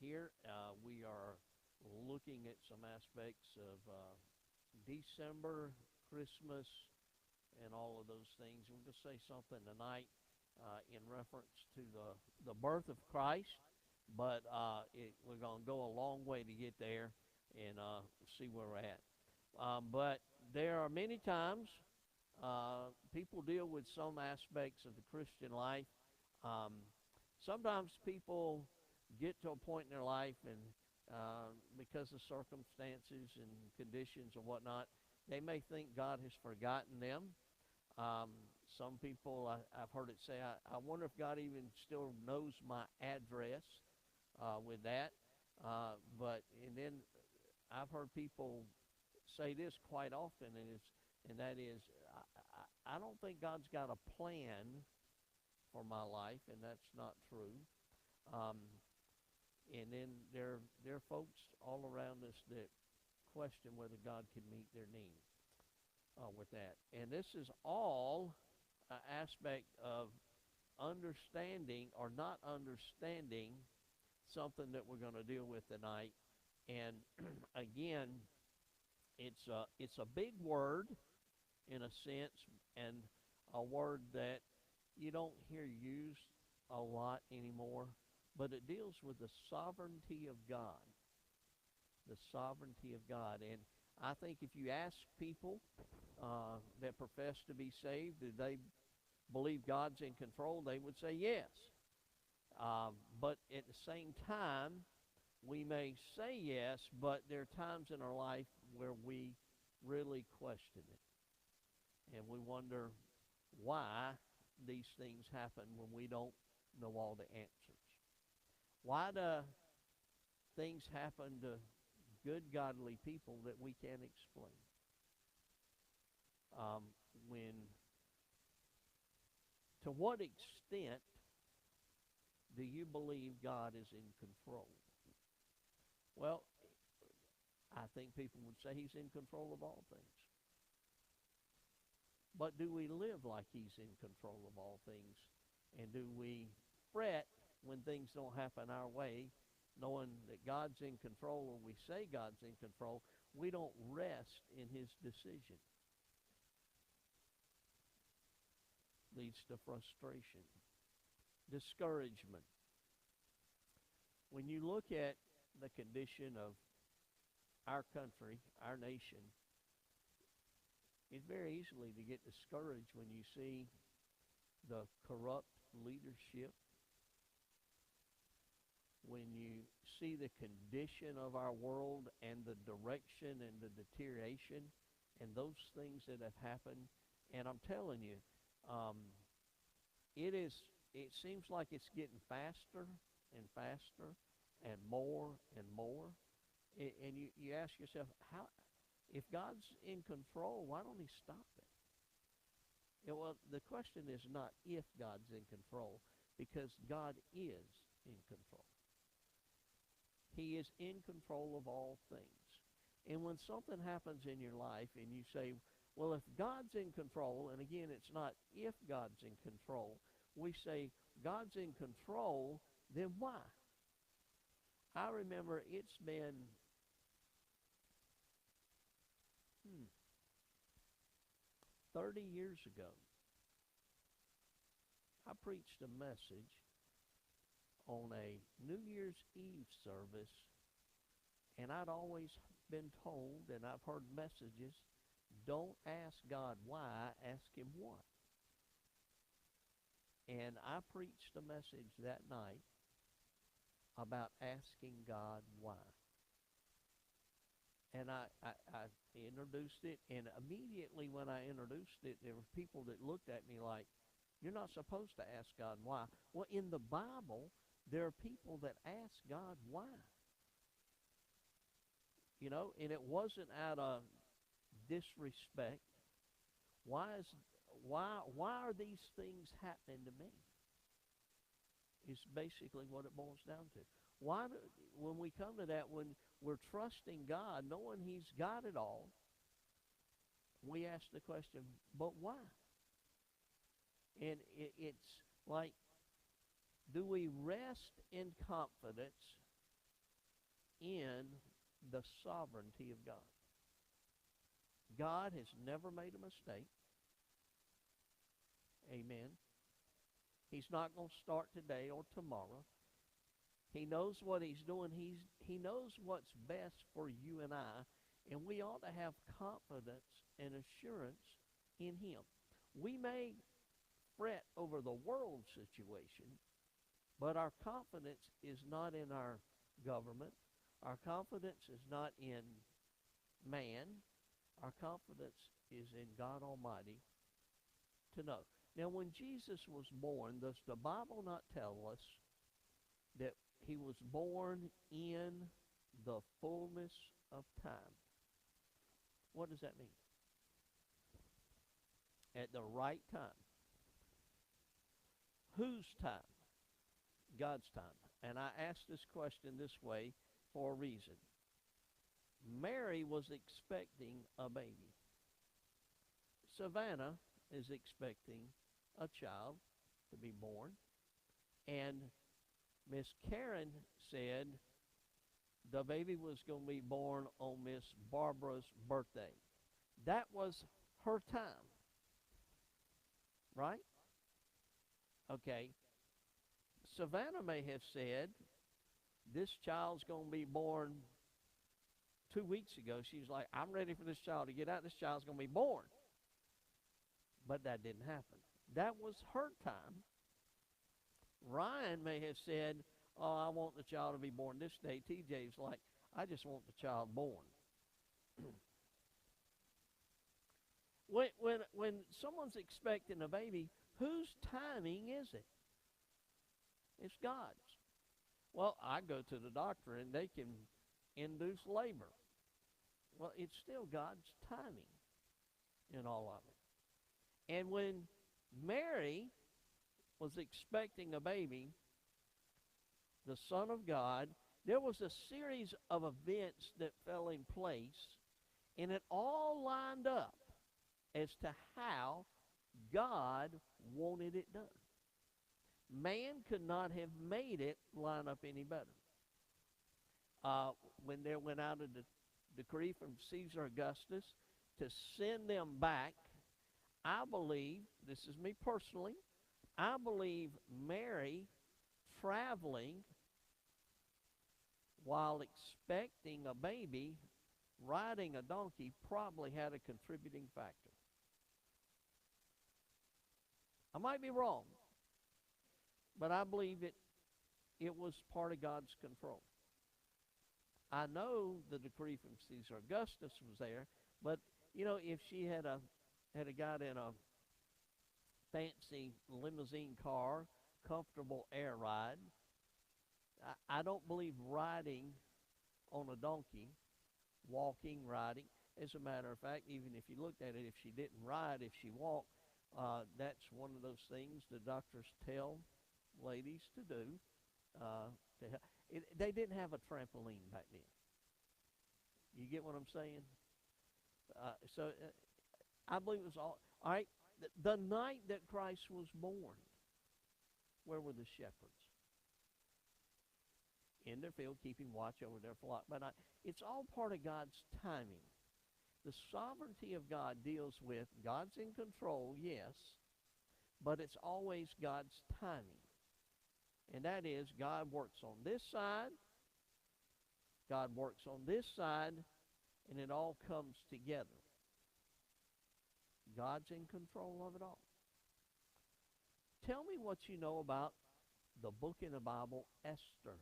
here. We are looking at some aspects of December, Christmas, and all of those things. We're going to say something tonight in reference to the birth of Christ, but we're going to go a long way to get there and see where we're at. But there are many times people deal with some aspects of the Christian life. Um, Sometimes people get to a point in their life, and because of circumstances and conditions and whatnot, they may think God has forgotten them. Um, some people, I've heard it say, I wonder if God even still knows my address with that. And then I've heard people say this quite often, and that is, I don't think God's got a plan for my life, and that's not true. Um, and then there are folks all around us that question whether God can meet their need with that. And this is all an aspect of understanding or not understanding something that we're going to deal with tonight. And again, it's a big word in a sense, and a word that you don't hear used a lot anymore, but it deals with the sovereignty of God. The sovereignty of God. And I think if you ask people that profess to be saved, do they believe God's in control, they would say yes. But at the same time, we may say yes, but there are times in our life where we really question it. And we wonder why these things happen when we don't know all the answers. Why do things happen to good, godly people that we can't explain? When, to what extent do you believe God is in control? Well, I think people would say he's in control of all things. But do we live like he's in control of all things? And do we fret when things don't happen our way, knowing that God's in control, or we say God's in control, we don't rest in his decision? Leads to frustration, discouragement. When you look at the condition of our country, our nation, it's very easily to get discouraged when you see the corrupt leadership, when you see the condition of our world and the direction and the deterioration and those things that have happened. And I'm telling you, it seems like it's getting faster and faster and more and more. And you ask yourself, how, if God's in control, why don't he stop it? Well, the question is not if God's in control, because God is in control. He is in control of all things. And when something happens in your life and you say, well, if God's in control, and again, it's not if God's in control, we say God's in control, then why? I remember it's been 30 years ago. I preached a message on a New Year's Eve service, and I'd always been told, and I've heard messages, don't ask God why, ask him what. And I preached a message that night about asking God why. And I introduced it, and immediately when I introduced it, there were people that looked at me like, you're not supposed to ask God why. Well, in the Bible, there are people that ask God why. You know, and it wasn't out of disrespect. Why are these things happening to me? Is basically what it boils down to. When we come to that, when we're trusting God, knowing he's got it all, we ask the question, but why? And it's like, do we rest in confidence in the sovereignty of God. God has never made a mistake. Amen. He's not going to start today or tomorrow. He knows what he's doing. He knows what's best for you and I, and we ought to have confidence and assurance in him. We may fret over the world situation, but our confidence is not in our government. Our confidence is not in man. Our confidence is in God Almighty to know. Now, when Jesus was born, does the Bible not tell us that he was born in the fullness of time? What does that mean? At the right time. Whose time? God's time. And I ask this question this way for a reason. Mary was expecting a baby. Savannah is expecting a child to be born. And Miss Karen said the baby was going to be born on Miss Barbara's birthday. That was her time. Right? Okay. Savannah may have said, this child's going to be born 2 weeks ago. She's like, I'm ready for this child to get out. This child's going to be born. But that didn't happen. That was her time. Ryan may have said, oh, I want the child to be born this day. TJ's like, I just want the child born. When someone's expecting a baby, whose timing is it? It's God's. Well, I go to the doctor and they can induce labor. Well, it's still God's timing in all of it. And when Mary was expecting a baby, the Son of God, there was a series of events that fell in place, and it all lined up as to how God wanted it done. Man could not have made it line up any better. When there went out a decree from Caesar Augustus to send them back, I believe, this is me personally, I believe Mary traveling while expecting a baby, riding a donkey, probably had a contributing factor. I might be wrong, but I believe it was part of God's control. I know the decree from Caesar Augustus was there, but if she had got in a fancy limousine car, comfortable air ride, I don't believe riding on a donkey, walking, riding. As a matter of fact, even if you looked at it, if she didn't ride, if she walked, that's one of those things the doctors tell ladies to do. They didn't have a trampoline back then. You get what I'm saying? So I believe it was all right. The night that Christ was born, where were the shepherds? In their field, keeping watch over their flock by night. It's all part of God's timing. The sovereignty of God deals with God's in control, yes, but it's always God's timing. And that is, God works on this side, God works on this side, and it all comes together. God's in control of it all. Tell me what you know about the book in the Bible, Esther.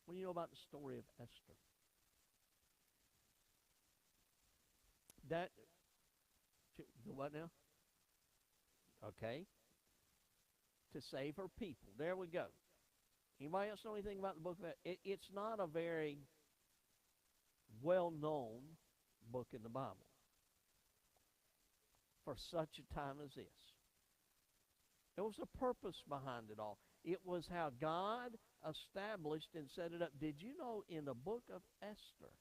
What do you know about the story of Esther? What now? Okay. To save her people. There we go. Anybody else know anything about the book of Esther? It's not a very well-known book in the Bible for such a time as this. There was a purpose behind it all. It was how God established and set it up. Did you know in the book of Esther,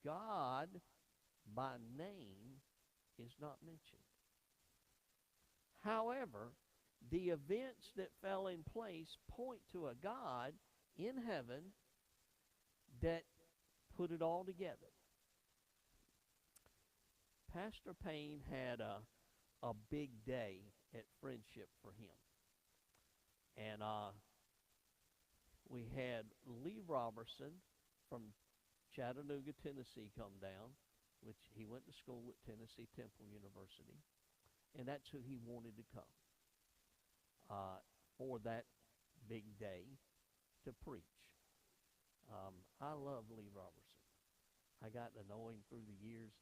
God by name is not mentioned? However, the events that fell in place point to a God in heaven that put it all together. Pastor Payne had a big day at Friendship for him. And we had Lee Roberson from Chattanooga, Tennessee come down, which he went to school at Tennessee Temple University. And that's who he wanted to come for that big day to preach. I love Lee Roberson. I got to know him through the years.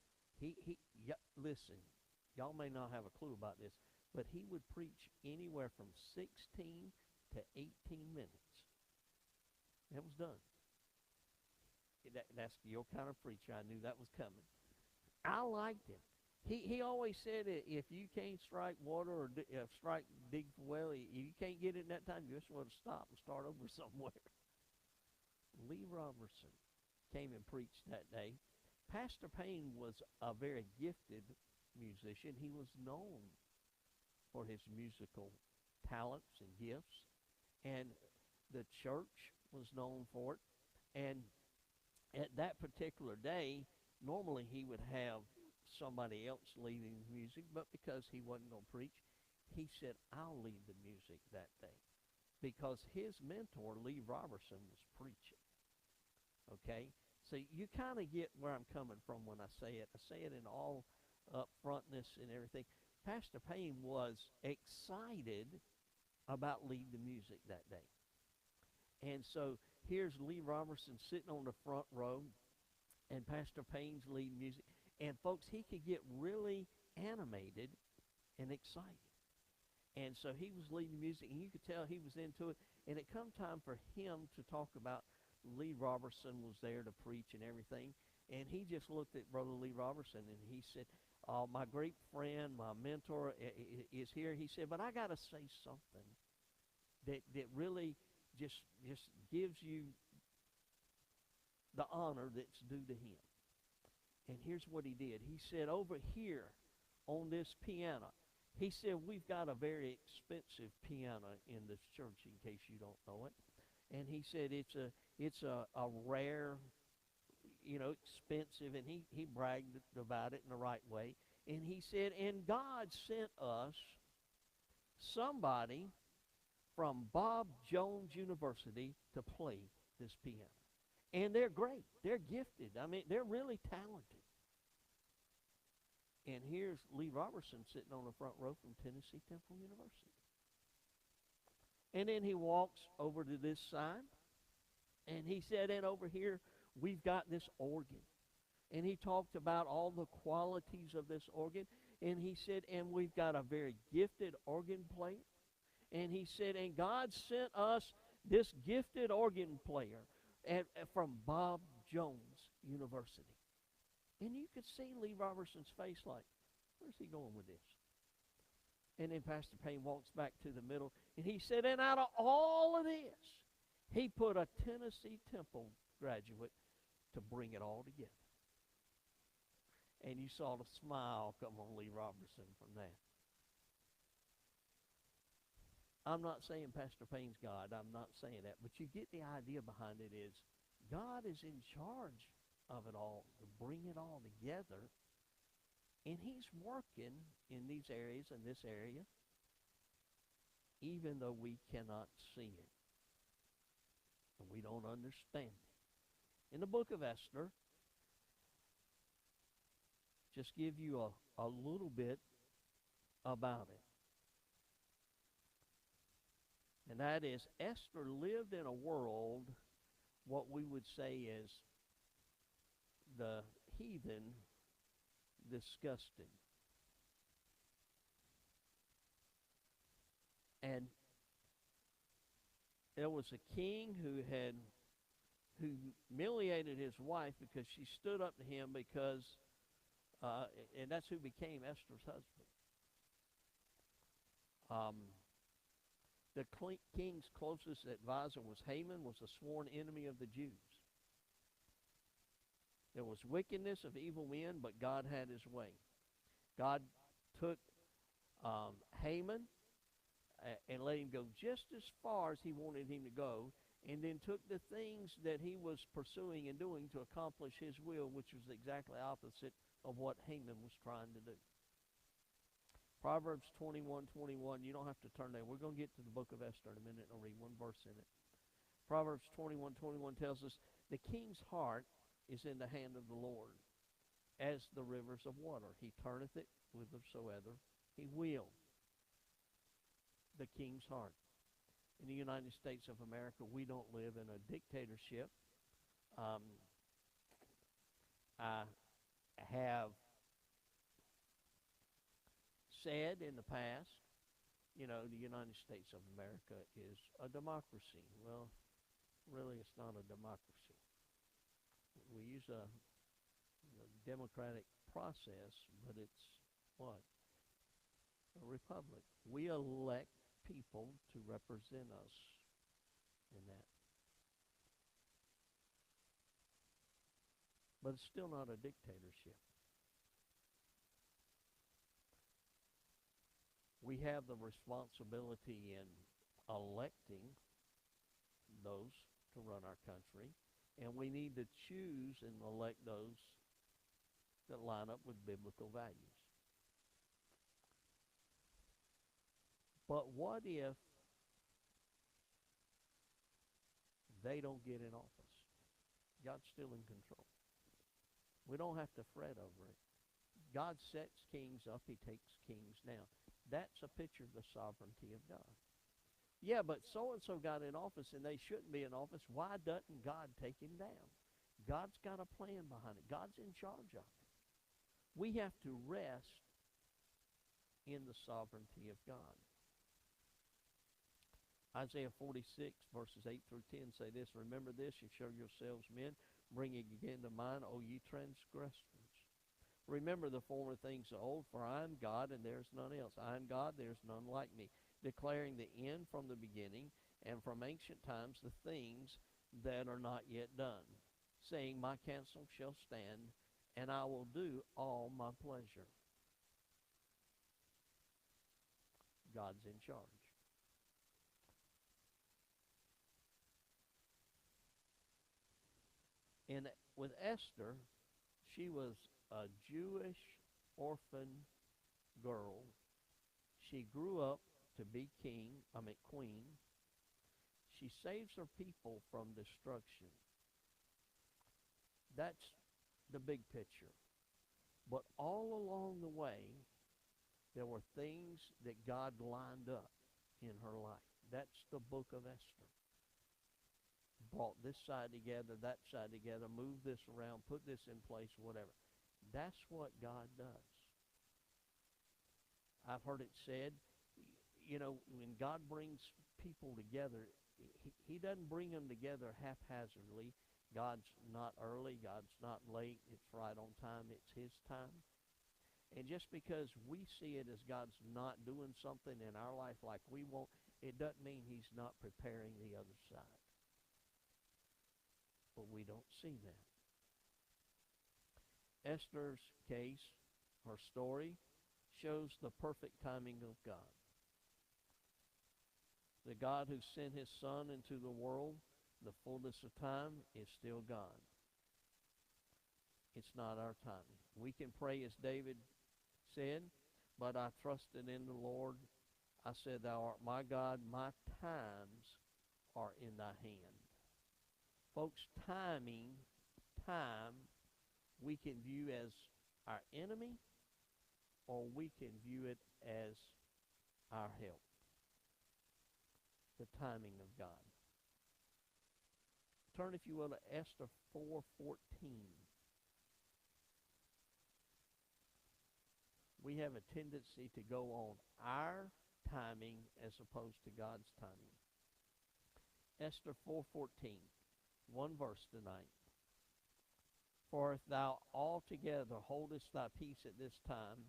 Listen, y'all may not have a clue about this, but he would preach anywhere from 16 to 18 minutes. That was done. That's your kind of preacher. I knew that was coming. I liked him. He always said that if you can't strike water or dig for well, you can't get it in that time, you just want to stop and start over somewhere. Lee Roberson came and preached that day. Pastor Payne was a very gifted musician. He was known for his musical talents and gifts, and the church was known for it. And at that particular day, normally he would have somebody else leading the music, but because he wasn't going to preach, he said, I'll lead the music that day. Because his mentor, Lee Roberson, was preaching. Okay? So you kind of get where I'm coming from when I say it. I say it in all upfrontness and everything. Pastor Payne was excited about leading the music that day. And so here's Lee Roberson sitting on the front row, and Pastor Payne's leading music. And folks, he could get really animated and excited. And so he was leading music, and you could tell he was into it. And it come time for him to talk about Lee Roberson was there to preach and everything. And he just looked at Brother Lee Roberson, and he said, my great friend, my mentor is here. He said, but I got to say something that really just gives you the honor that's due to him. And here's what he did. He said, over here on this piano, he said, we've got a very expensive piano in this church, in case you don't know it. And he said it's a rare, expensive, and he bragged about it in the right way. And he said, and God sent us somebody from Bob Jones University to play this piano. And they're great. They're gifted. I mean, they're really talented. And here's Lee Roberson sitting on the front row from Tennessee Temple University. And then he walks over to this side, and he said, and over here, we've got this organ. And he talked about all the qualities of this organ. And he said, and we've got a very gifted organ player. And he said, and God sent us this gifted organ player from Bob Jones University. And you could see Lee Roberson's face like, where's he going with this? And then Pastor Payne walks back to the middle, and he said, and out of all of this, he put a Tennessee Temple graduate to bring it all together. And you saw the smile come on Lee Roberson from that. I'm not saying Pastor Payne's God. I'm not saying that. But you get the idea behind it is God is in charge of it all to bring it all together. And he's working in these areas and this area, even though we cannot see it. And we don't understand it. In the book of Esther, just give you a little bit about it. And that is, Esther lived in a world, what we would say is the heathen disgusting. And there was a king who humiliated his wife because she stood up to him because, and that's who became Esther's husband. The king's closest advisor was Haman, was a sworn enemy of the Jews. There was wickedness of evil men, but God had his way. God took Haman and let him go just as far as he wanted him to go, and then took the things that he was pursuing and doing to accomplish his will, which was exactly opposite of what Haman was trying to do. Proverbs 21:21. You don't have to turn there. We're going to get to the book of Esther in a minute, and I'll read one verse in it. Proverbs 21:21 tells us, the king's heart is in the hand of the Lord, as the rivers of water. He turneth it whithersoever he will. The king's heart. In the United States of America, we don't live in a dictatorship. I have said in the past, the United States of America is a democracy. Well, really, it's not a democracy. We use a democratic process, but it's what? A republic. We elect people to represent us in that. But it's still not a dictatorship. We have the responsibility in electing those to run our country, and we need to choose and elect those that line up with biblical values. But what if they don't get in office? God's still in control. We don't have to fret over it. God sets kings up. He takes kings down. That's a picture of the sovereignty of God. Yeah, but so-and-so got in office and they shouldn't be in office. Why doesn't God take him down? God's got a plan behind it. God's in charge of it. We have to rest in the sovereignty of God. Isaiah 46, verses 8 through 10 say this, remember this, and show yourselves men, bringing again to mind, O ye transgressors. Remember the former things of old, for I am God, and there is none else. I am God, there is none like me, declaring the end from the beginning, and from ancient times the things that are not yet done, saying, my counsel shall stand, and I will do all my pleasure. God's in charge. And with Esther, she was a Jewish orphan girl. She grew up to be queen. She saves her people from destruction. That's the big picture. But all along the way, there were things that God lined up in her life. That's the book of Esther. Brought this side together, that side together, moved this around, put this in place, whatever. That's what God does. I've heard it said, when God brings people together, he doesn't bring them together haphazardly. God's not early, God's not late, it's right on time, it's his time. And just because we see it as God's not doing something in our life like we want, it doesn't mean he's not preparing the other side. But we don't see that. Esther's case, her story, shows the perfect timing of God. The God who sent his Son into the world, the fullness of time, is still God. It's not our timing. We can pray as David said, but I trusted in the Lord. I said, thou art my God, my times are in thy hand. Folks, time, we can view as our enemy, or we can view it as our help. The timing of God. Turn, if you will, to Esther 4:14. We have a tendency to go on our timing as opposed to God's timing. Esther 4:14. One verse tonight. For if thou altogether holdest thy peace at this time,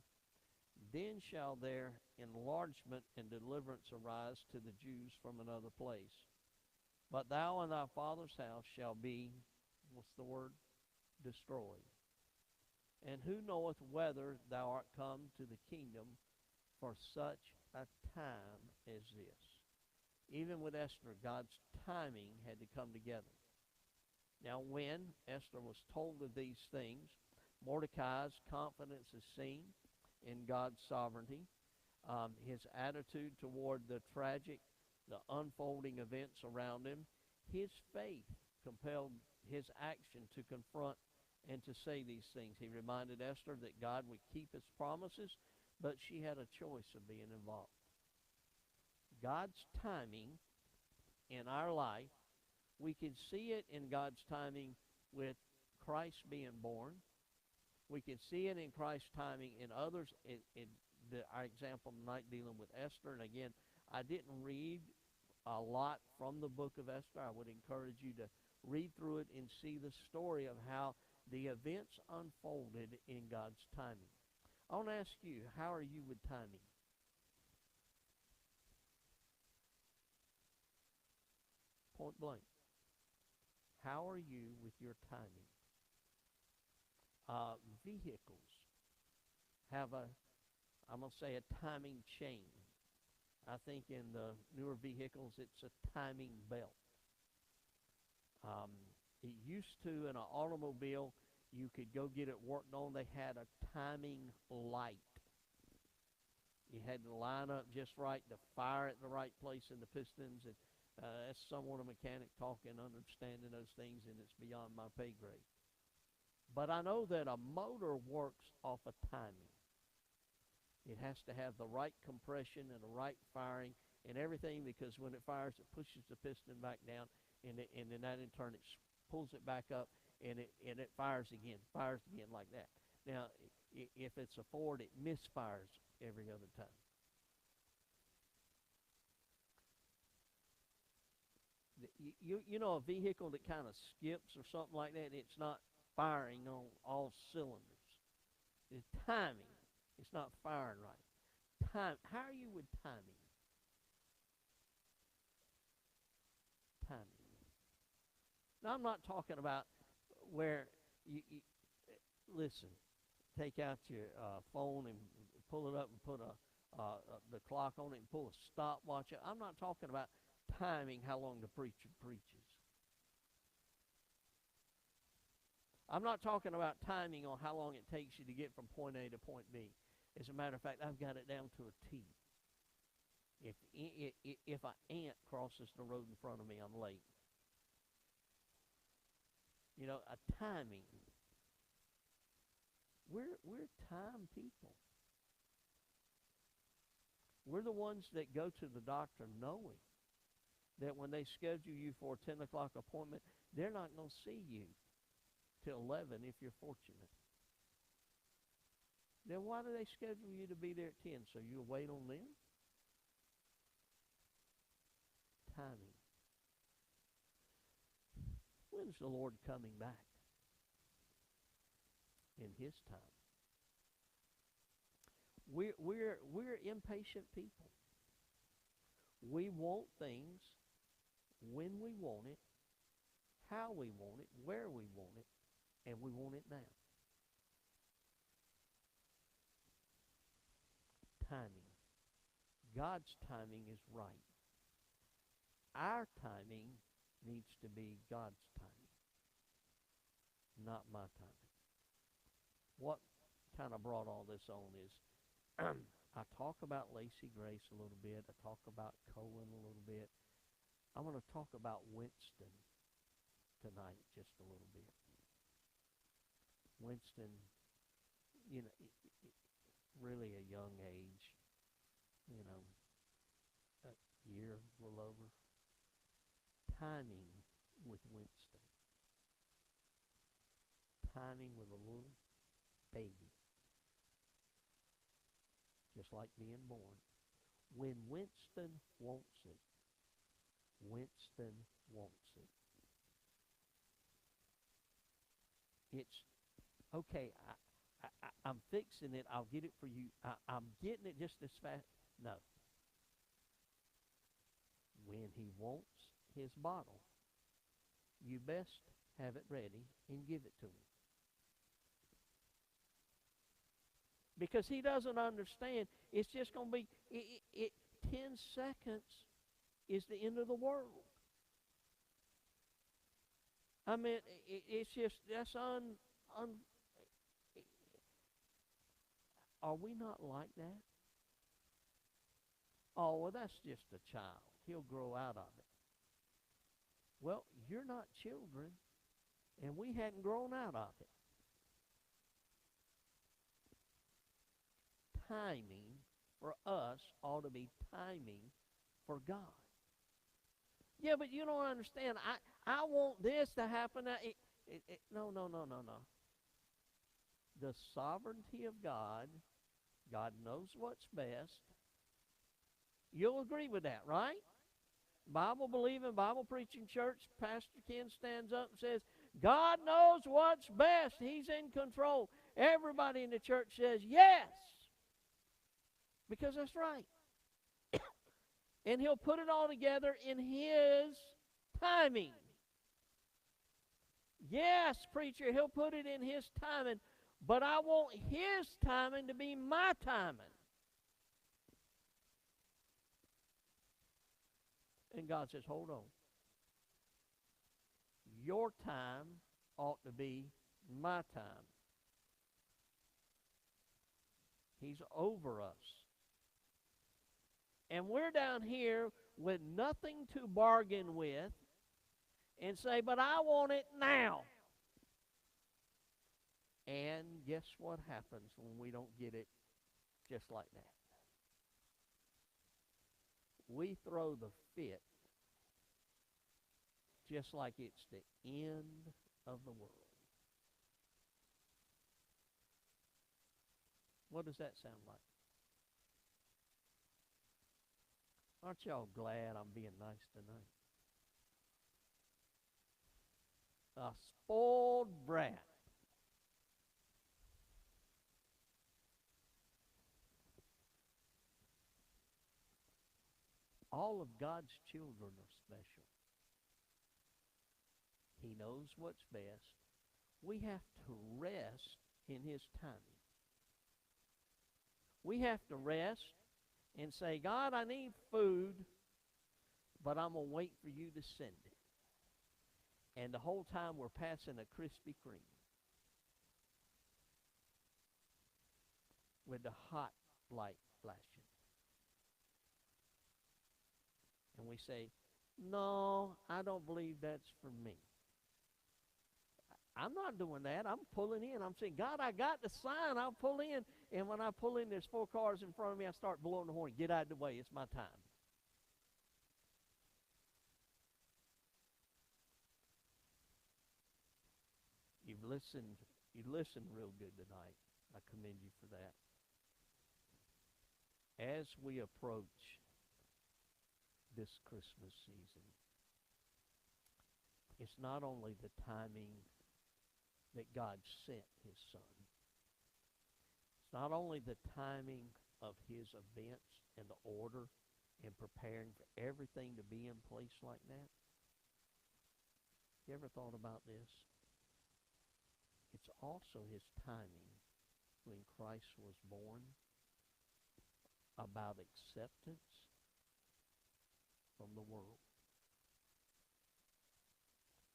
then shall there enlargement and deliverance arise to the Jews from another place. But thou and thy father's house shall be, what's the word? Destroyed. And who knoweth whether thou art come to the kingdom for such a time as this. Even with Esther, God's timing had to come together. Now, when Esther was told of these things, Mordecai's confidence is seen in God's sovereignty. His attitude toward the tragic, the unfolding events around him, his faith compelled his action to confront and to say these things. He reminded Esther that God would keep his promises, but she had a choice of being involved. God's timing in our life, we can see it in God's timing with Christ being born. We can see it in Christ's timing in others. Our example tonight dealing with Esther. And again, I didn't read a lot from the book of Esther. I would encourage you to read through it and see the story of how the events unfolded in God's timing. I want to ask you, how are you with timing? Point blank. How are you with your timing? Vehicles have I'm going to say a timing chain. I think in the newer vehicles, it's a timing belt. It used to, in an automobile, you could go get it worked on. They had a timing light. You had to line up just right to fire at the right place in the pistons. And that's someone, a mechanic, talking, understanding those things, and it's beyond my pay grade. But I know that a motor works off of timing. It has to have the right compression and the right firing and everything, because when it fires, it pushes the piston back down, and then that in turn it pulls it back up, and it fires again like that. Now, if it's a Ford, it misfires every other time. You know, a vehicle that kind of skips or something like that, it's not firing on all cylinders. It's timing. It's not firing right. How are you with timing? Timing. Now, I'm not talking about where you listen, take out your phone and pull it up and put the clock on it and pull a stopwatch. I'm not talking about timing how long the preacher preaches. I'm not talking about timing on how long it takes you to get from point A to point B. As a matter of fact, I've got it down to a T. If an ant crosses the road in front of me, I'm late. You know, a timing. We're time people. We're the ones that go to the doctor knowing that when they schedule you for a 10 o'clock appointment, they're not going to see you till 11 if you're fortunate. Then why do they schedule you to be there at 10? So you'll wait on them? Timing. When's the Lord coming back? In his time. We're impatient people. We want things when we want it, how we want it, where we want it, and we want it now. Timing. God's timing is right. Our timing needs to be God's timing, not my timing. What kind of brought all this on is I talk about Lacey Grace a little bit. I talk about Cohen a little bit. I'm going to talk about Winston tonight just a little bit. Winston, you know, really a young age, you know, a year, a little over. Timing with Winston. Timing with a little baby. Just like being born. When Winston wants it, Winston wants it. It's, okay, I'm fixing it. I'll get it for you. I'm getting it just as fast. No. When he wants his bottle, you best have it ready and give it to him. Because he doesn't understand. It's just going to be, 10 seconds is the end of the world. I mean, it's just, that's are we not like that? Oh, well, that's just a child. He'll grow out of it. Well, you're not children, and we hadn't grown out of it. Timing for us ought to be timing for God. Yeah, but you don't understand. I want this to happen. No. The sovereignty of God, God knows what's best. You'll agree with that, right? Bible-believing, Bible-preaching church, Pastor Ken stands up and says, God knows what's best. He's in control. Everybody in the church says, yes, because that's right. And He'll put it all together in His timing. Yes, preacher, He'll put it in His timing, but I want His timing to be my timing. And God says, hold on. Your time ought to be my time. He's over us. And we're down here with nothing to bargain with and say, but I want it now. And guess what happens when we don't get it just like that? We throw the fit just like it's the end of the world. What does that sound like? Aren't y'all glad I'm being nice tonight? A spoiled brat. All of God's children are special. He knows what's best. We have to rest in His timing. We have to rest and say, God, I need food, but I'm going to wait for you to send it. And the whole time we're passing a Krispy Kreme with the hot light flashing. And we say, no, I don't believe that's for me. I'm not doing that. I'm pulling in. I'm saying, God, I got the sign. I'll pull in. And when I pull in, there's 4 cars in front of me. I start blowing the horn. Get out of the way. It's my time. You listened real good tonight. I commend you for that. As we approach this Christmas season, it's not only the timing that God sent His Son. It's not only the timing of His events and the order and preparing for everything to be in place like that. You ever thought about this? It's also His timing when Christ was born about acceptance from the world.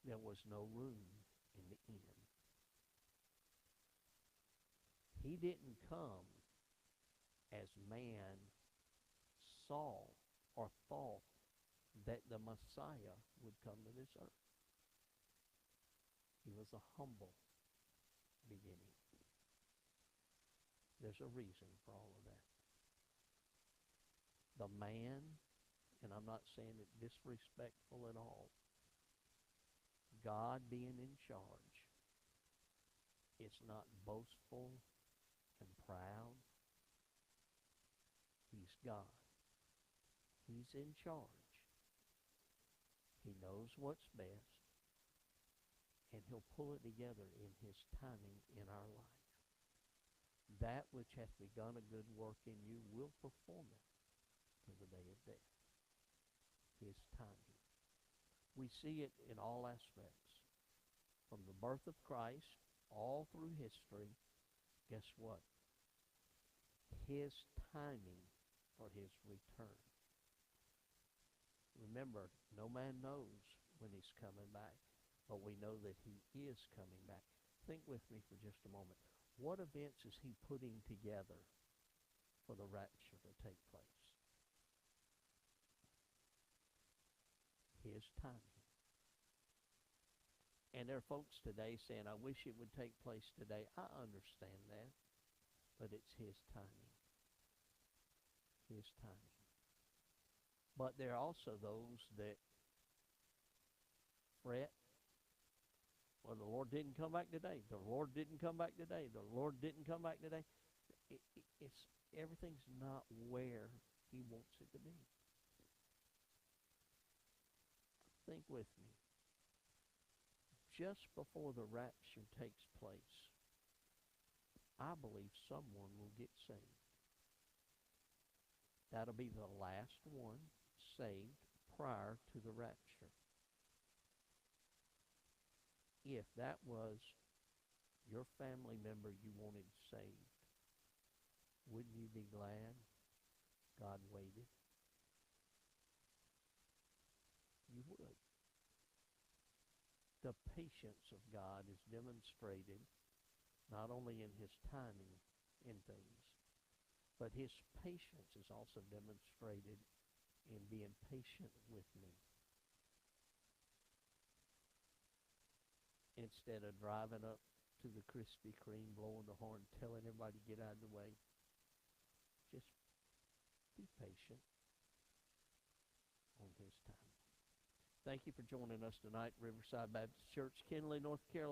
There was no room in the inn. He didn't come as man saw or thought that the Messiah would come to this earth. He was a humble beginning. There's a reason for all of that. The man, and I'm not saying it disrespectful at all, God being in charge, it's not boastful and proud. He's God. He's in charge. He knows what's best, and He'll pull it together in His timing in our life. That which hath begun a good work in you will perform it to the day of death. His timing. We see it in all aspects. From the birth of Christ, all through history, guess what? His timing for His return remember, no man knows when he's coming back, but we know that he is coming back. Think with me for just a moment. What events is he putting together for the rapture to take place? His timing. And there are folks today saying, I wish it would take place today. I understand that, but it's his timing. His timing. But there are also those that fret. Well, the Lord didn't come back today. The Lord didn't come back today. The Lord didn't come back today. It's everything's not where he wants it to be. Think with me. Just before the rapture takes place, I believe someone will get saved. That'll be the last one saved prior to the rapture. If that was your family member you wanted saved, wouldn't you be glad God waited? You would. The patience of God is demonstrated not only in his timing in things, but his patience is also demonstrated in being patient with me. Instead of driving up to the Krispy Kreme, blowing the horn, telling everybody to get out of the way, just be patient on his time. Thank you for joining us tonight, Riverside Baptist Church, Kenly, North Carolina.